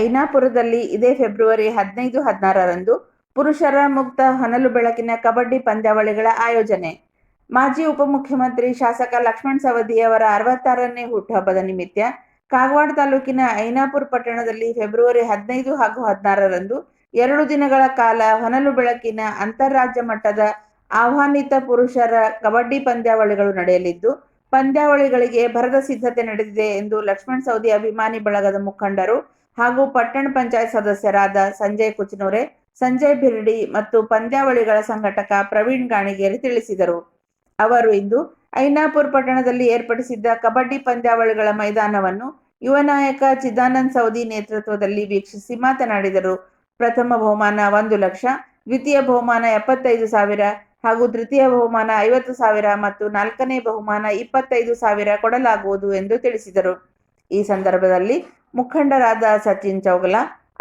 ಐನಾಪುರದಲ್ಲಿ ಇದೇ ಫೆಬ್ರವರಿ 15-16ರಂದು ಪುರುಷರ ಮುಕ್ತ ಹೊನಲು ಬೆಳಕಿನ ಕಬಡ್ಡಿ ಪಂದ್ಯಾವಳಿಗಳ ಆಯೋಜನೆ. ಮಾಜಿ ಉಪಮುಖ್ಯಮಂತ್ರಿ ಶಾಸಕ ಲಕ್ಷ್ಮಣ ಸವದಿಯವರ 66ನೇ ಹುಟ್ಟುಹಬ್ಬದ ನಿಮಿತ್ತ ಕಾಗವಾಡ ತಾಲೂಕಿನ ಐನಾಪುರ ಪಟ್ಟಣದಲ್ಲಿ ಫೆಬ್ರವರಿ 15 ಹಾಗೂ 16ರಂದು 2 ದಿನಗಳ ಕಾಲ ಹೊನಲು ಬೆಳಕಿನ ಅಂತಾರಾಜ್ಯ ಮಟ್ಟದ ಆಹ್ವಾನಿತ ಪುರುಷರ ಕಬಡ್ಡಿ ಪಂದ್ಯಾವಳಿಗಳು ನಡೆಯಲಿದ್ದು, ಪಂದ್ಯಾವಳಿಗಳಿಗೆ ಭರದ ಸಿದ್ಧತೆ ನಡೆದಿದೆ ಎಂದು ಲಕ್ಷ್ಮಣ ಸವದಿ ಅಭಿಮಾನಿ ಬಳಗದ ಮುಖಂಡರು ಹಾಗೂ ಪಟ್ಟಣ ಪಂಚಾಯತ್ ಸದಸ್ಯರಾದ ಸಂಜಯ್ ಕುಚನೂರೆ, ಸಂಜಯ್ ಬಿರ್ಡಿ ಮತ್ತು ಪಂದ್ಯಾವಳಿಗಳ ಸಂಘಟಕ ಪ್ರವೀಣ್ ಗಾಣಿಗೇರಿ ತಿಳಿಸಿದರು. ಅವರು ಇಂದು ಐನಾಪುರ ಪಟ್ಟಣದಲ್ಲಿ ಏರ್ಪಡಿಸಿದ್ದ ಕಬಡ್ಡಿ ಪಂದ್ಯಾವಳಿಗಳ ಮೈದಾನವನ್ನು ಯುವ ನಾಯಕ ಚಿದಾನಂದ ಸವದಿ ನೇತೃತ್ವದಲ್ಲಿ ವೀಕ್ಷಿಸಿ ಮಾತನಾಡಿದರು. ಪ್ರಥಮ ಬಹುಮಾನ 1 ಲಕ್ಷ, ದ್ವಿತೀಯ ಬಹುಮಾನ 75,000 ಹಾಗೂ ತೃತೀಯ ಬಹುಮಾನ 50,000 ಮತ್ತು 4ನೇ ಬಹುಮಾನ 25,000 ಕೊಡಲಾಗುವುದು ಎಂದು ತಿಳಿಸಿದರು. ಈ ಸಂದರ್ಭದಲ್ಲಿ ಮುಖಂಡರಾದ ಸಚಿನ್ ಚೌಗಲ,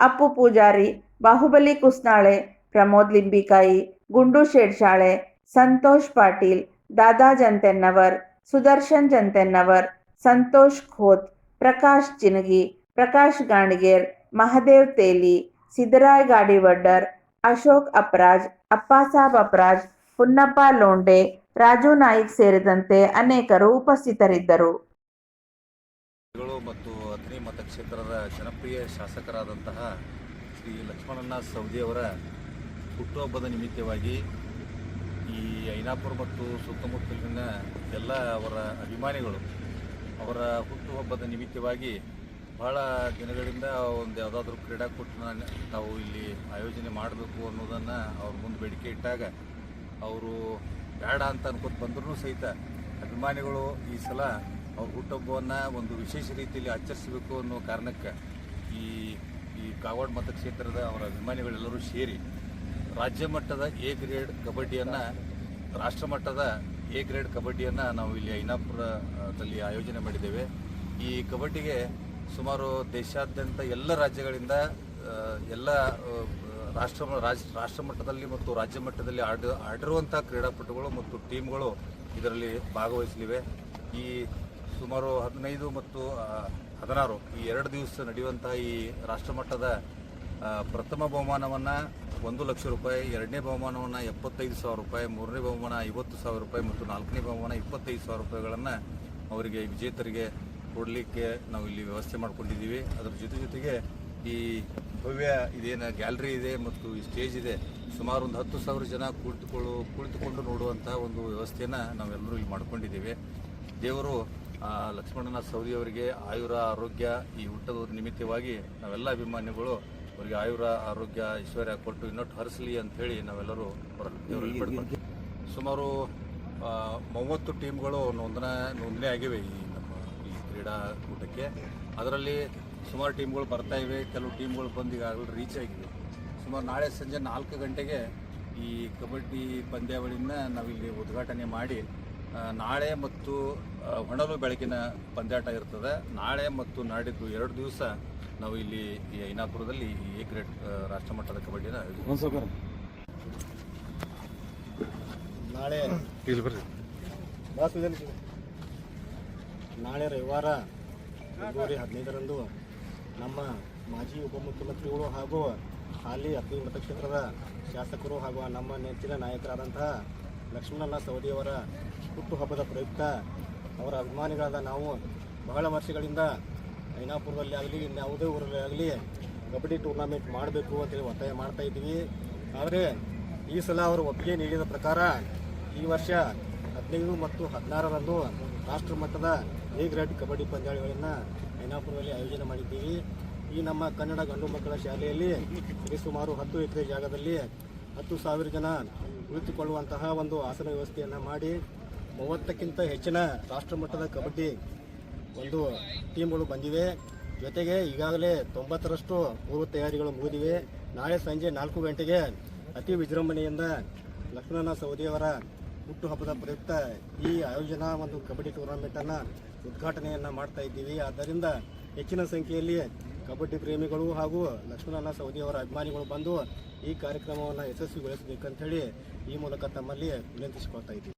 ಅಪ್ಪು ಪೂಜಾರಿ, ಬಾಹುಬಲಿ ಕುಸ್ನಾಳೆ, ಪ್ರಮೋದ್ ಲಿಂಬಿಕಾಯಿ, ಗುಂಡು ಶೇಡ್ಶಾಳೆ, ಸಂತೋಷ್ ಪಾಟೀಲ್, ದಾದಾ ಜಂತೆನ್ನವರ್, ಸುದರ್ಶನ್ ಜಂತೆನ್ನವರ್, ಸಂತೋಷ್ ಖೋತ್, ಪ್ರಕಾಶ್ ಚಿನಗಿ, ಪ್ರಕಾಶ್ ಗಾಣಿಗೇರ್, ಮಹದೇವ್ ತೇಲಿ, ಸಿದ್ದರಾಯ್ ಗಾಡಿವಡ್ಡರ್, ಅಶೋಕ್ ಅಪ್ರಾಜ್, ಅಪ್ಪಾಸಾಬ್ ಅಪ್ರಾಜ್, ಪುನ್ನಪ್ಪ ಲೋಂಡೆ, ರಾಜು ನಾಯಿಕ್ ಸೇರಿದಂತೆ ಅನೇಕರು ಉಪಸ್ಥಿತರಿದ್ದರು. ಮತ್ತು ಅಥಣಿ ಮತಕ್ಷೇತ್ರದ ಜನಪ್ರಿಯ ಶಾಸಕರಾದಂತಹ ಶ್ರೀ ಲಕ್ಷ್ಮಣಣ್ಣ ಸವದಿಯವರ ಹುಟ್ಟುಹಬ್ಬದ ನಿಮಿತ್ತವಾಗಿ ಈ ಐನಾಪುರ ಮತ್ತು ಸುತ್ತಮುತ್ತಲಿನ ಎಲ್ಲ ಅವರ ಅಭಿಮಾನಿಗಳು ಅವರ ಹುಟ್ಟುಹಬ್ಬದ ನಿಮಿತ್ತವಾಗಿ ಬಹಳ ದಿನಗಳಿಂದ ಒಂದು ಯಾವುದಾದ್ರೂ ಕ್ರೀಡಾಕೂಟನ ನಾವು ಇಲ್ಲಿ ಆಯೋಜನೆ ಮಾಡಬೇಕು ಅನ್ನೋದನ್ನು ಅವ್ರ ಮುಂದೆ ಬೇಡಿಕೆ ಇಟ್ಟಾಗ ಅವರು ಬೇಡ ಅಂತ ಅನ್ಕೋತ ಬಂದರೂ ಸಹಿತ ಅಭಿಮಾನಿಗಳು ಈ ಸಲ ಅವ್ರ ಹುಟ್ಟುಹಬ್ಬವನ್ನು ಒಂದು ವಿಶೇಷ ರೀತಿಯಲ್ಲಿ ಆಚರಿಸಬೇಕು ಅನ್ನೋ ಕಾರಣಕ್ಕೆ ಈ ಕಾಗವಾಡ ಮತಕ್ಷೇತ್ರದ ಅವರ ಅಭಿಮಾನಿಗಳೆಲ್ಲರೂ ಸೇರಿ ರಾಜ್ಯ ಮಟ್ಟದ ಎ ಗ್ರೇಡ್ ಕಬಡ್ಡಿಯನ್ನು, ರಾಷ್ಟ್ರ ಮಟ್ಟದ ಎ ಗ್ರೇಡ್ ಕಬಡ್ಡಿಯನ್ನು ನಾವು ಇಲ್ಲಿ ಐನಾಪುರದಲ್ಲಿ ಆಯೋಜನೆ ಮಾಡಿದ್ದೇವೆ. ಈ ಕಬಡ್ಡಿಗೆ ಸುಮಾರು ದೇಶಾದ್ಯಂತ ಎಲ್ಲ ರಾಜ್ಯಗಳಿಂದ ಎಲ್ಲ ರಾಷ್ಟ್ರ ಮಟ್ಟದಲ್ಲಿ ಮತ್ತು ರಾಜ್ಯ ಮಟ್ಟದಲ್ಲಿ ಆಡಿರುವಂಥ ಕ್ರೀಡಾಪಟುಗಳು ಮತ್ತು ಟೀಮ್ಗಳು ಇದರಲ್ಲಿ ಭಾಗವಹಿಸಲಿವೆ. ಈ ಸುಮಾರು 15 ಮತ್ತು 16 ಈ 2 ದಿವಸ ನಡೆಯುವಂತಹ ಈ ರಾಷ್ಟ್ರಮಟ್ಟದ ಪ್ರಥಮ ಬಹುಮಾನವನ್ನು 1 ಲಕ್ಷ ರೂಪಾಯಿ, 2ನೇ ಬಹುಮಾನವನ್ನು 75,000 ರೂಪಾಯಿ, 3ನೇ ಬಹುಮಾನ 50,000 ರೂಪಾಯಿ ಮತ್ತು 4ನೇ ಬಹುಮಾನ 25,000 ರೂಪಾಯಿಗಳನ್ನು ಅವರಿಗೆ ವಿಜೇತರಿಗೆ ಕೊಡಲಿಕ್ಕೆ ನಾವು ಇಲ್ಲಿ ವ್ಯವಸ್ಥೆ ಮಾಡ್ಕೊಂಡಿದ್ದೀವಿ. ಅದರ ಜೊತೆಗೆ ಈ ಭವ್ಯ ಇದೇನು ಗ್ಯಾಲರಿ ಇದೆ ಮತ್ತು ಈ ಸ್ಟೇಜ್ ಇದೆ, ಸುಮಾರು ಒಂದು 10,000 ಜನ ಕುಳಿತುಕೊಂಡು ನೋಡುವಂತಹ ಒಂದು ವ್ಯವಸ್ಥೆಯನ್ನು ನಾವೆಲ್ಲರೂ ಇಲ್ಲಿ ಮಾಡ್ಕೊಂಡಿದ್ದೀವಿ. ದೇವರು ಲಕ್ಷ್ಮಣಣ್ಣ ಸವದಿಯವರಿಗೆ ಆಯುರ ಆರೋಗ್ಯ ಈ ಹುಟ್ಟದ ನಿಮಿತ್ತವಾಗಿ ನಾವೆಲ್ಲ ಅಭಿಮಾನಿಗಳು ಅವರಿಗೆ ಆಯುರ ಆರೋಗ್ಯ ಐಶ್ವರ್ಯ ಕೊಟ್ಟು ಇನ್ನೊಟ್ಟು ಹರಿಸಲಿ ಅಂಥೇಳಿ ನಾವೆಲ್ಲರೂ ದೇವರಲ್ಲಿ ಪಡ್ಕೊಳ್ತೀವಿ. ಸುಮಾರು 30 ಟೀಮ್ಗಳು ನೋಂದಣಿ ಆಗಿವೆ ಈ ನಮ್ಮ ಈ ಕ್ರೀಡಾಕೂಟಕ್ಕೆ. ಅದರಲ್ಲಿ ಸುಮಾರು ಟೀಮ್ಗಳು ಬರ್ತಾ ಇವೆ, ಕೆಲವು ಟೀಮ್ಗಳು ಬಂದು ಈಗಾಗಲೇ ರೀಚ್ ಆಗಿವೆ. ಸುಮಾರು ನಾಳೆ ಸಂಜೆ 4 ಗಂಟೆಗೆ ಈ ಕಬಡ್ಡಿ ಪಂದ್ಯಾವಳಿನ ನಾವಿಲ್ಲಿ ಉದ್ಘಾಟನೆ ಮಾಡಿ ನಾಳೆ ಮತ್ತು ಹೊನಲು ಬೆಳಕಿನ ಪಂದ್ಯಾಟ ಇರ್ತದೆ. ನಾಳೆ ಮತ್ತು ನಾಡಿದ್ದು 2 ದಿವಸ ನಾವು ಇಲ್ಲಿ ಈ ಐನಾಪುರದಲ್ಲಿ ಎ ಗ್ರೇಡ್ ರಾಷ್ಟ್ರಮಟ್ಟದ ಕಬಡ್ಡಿನ ನಾಳೆ ರವಿವಾರ ಫೆಬ್ರವರಿ 15ರಂದು ನಮ್ಮ ಮಾಜಿ ಉಪಮುಖ್ಯಮಂತ್ರಿಗಳು ಹಾಗೂ ಹಾಲಿ ಅಥಣಿ ಮತಕ್ಷೇತ್ರದ ಶಾಸಕರು ಹಾಗೂ ನಮ್ಮ ನೆಚ್ಚಿನ ನಾಯಕರಾದಂತಹ ಲಕ್ಷ್ಮಣಣ್ಣ ಸವದಿಯವರ ಹುಟ್ಟುಹಬ್ಬದ ಪ್ರಯುಕ್ತ ಅವರ ಅಭಿಮಾನಿಗಳಾದ ನಾವು ಬಹಳ ವರ್ಷಗಳಿಂದ ಐನಾಪುರದಲ್ಲಿ ಆಗಲಿ ಯಾವುದೇ ಊರಲ್ಲಿ ಆಗಲಿ ಕಬಡ್ಡಿ ಟೂರ್ನಮೆಂಟ್ ಮಾಡಬೇಕು ಅಂತೇಳಿ ಒತ್ತಾಯ ಮಾಡ್ತಾ ಇದ್ದೀವಿ. ಆದರೆ ಈ ಸಲ ಅವರು ಒಪ್ಪಿಗೆ ನೀಡಿದ ಪ್ರಕಾರ ಈ ವರ್ಷ 15 ಮತ್ತು 16ರಂದು ರಾಷ್ಟ್ರ ಮಟ್ಟದ ಎ ಗ್ರೇಡ್ ಕಬಡ್ಡಿ ಪಂದ್ಯಾವಳಿಗಳನ್ನು ಐನಾಪುರದಲ್ಲಿ ಆಯೋಜನೆ ಮಾಡಿದ್ದೀವಿ. ಈ ನಮ್ಮ ಕನ್ನಡ ಗಂಡು ಮಕ್ಕಳ ಶಾಲೆಯಲ್ಲಿ ಸುಮಾರು 10 ಎಕರೆ ಜಾಗದಲ್ಲಿ 10,000 ಜನ ಕುಳಿತುಕೊಳ್ಳುವಂತಹ ಒಂದು ಆಸನ ವ್ಯವಸ್ಥೆಯನ್ನು ಮಾಡಿ 30ಕ್ಕಿಂತ ಹೆಚ್ಚಿನ ರಾಷ್ಟ್ರಮಟ್ಟದ ಕಬಡ್ಡಿ ಒಂದು ಟೀಮ್ಗಳು ಬಂದಿವೆ. ಜೊತೆಗೆ ಈಗಾಗಲೇ 90ರಷ್ಟು ಪೂರ್ವ ತಯಾರಿಗಳು ಮುಗಿದಿವೆ. ನಾಳೆ ಸಂಜೆ 4 ಗಂಟೆಗೆ ಅತಿ ವಿಜೃಂಭಣೆಯಿಂದ ಲಕ್ಷ್ಮಣಣ್ಣ ಸವದಿಯವರ ಹುಟ್ಟುಹಬ್ಬದ ಪ್ರಯುಕ್ತ ಈ ಆಯೋಜನಾ ಒಂದು ಕಬಡ್ಡಿ ಟೂರ್ನಮೆಂಟನ್ನು ಉದ್ಘಾಟನೆಯನ್ನು ಮಾಡ್ತಾ ಇದ್ದೀವಿ. ಆದ್ದರಿಂದ ಹೆಚ್ಚಿನ ಸಂಖ್ಯೆಯಲ್ಲಿ ಕಬಡ್ಡಿ ಪ್ರೇಮಿಗಳು ಹಾಗೂ ಲಕ್ಷ್ಮಣಣ್ಣ ಸವದಿಯವರ ಅಭಿಮಾನಿಗಳು ಬಂದು ಈ ಕಾರ್ಯಕ್ರಮವನ್ನು ಯಶಸ್ವಿಗೊಳಿಸಬೇಕಂತ ಹೇಳಿ ಈ ಮೂಲಕ ತಮ್ಮಲ್ಲಿ ವಿನಂತಿಸಿಕೊಳ್ತಾ ಇದ್ದೀವಿ.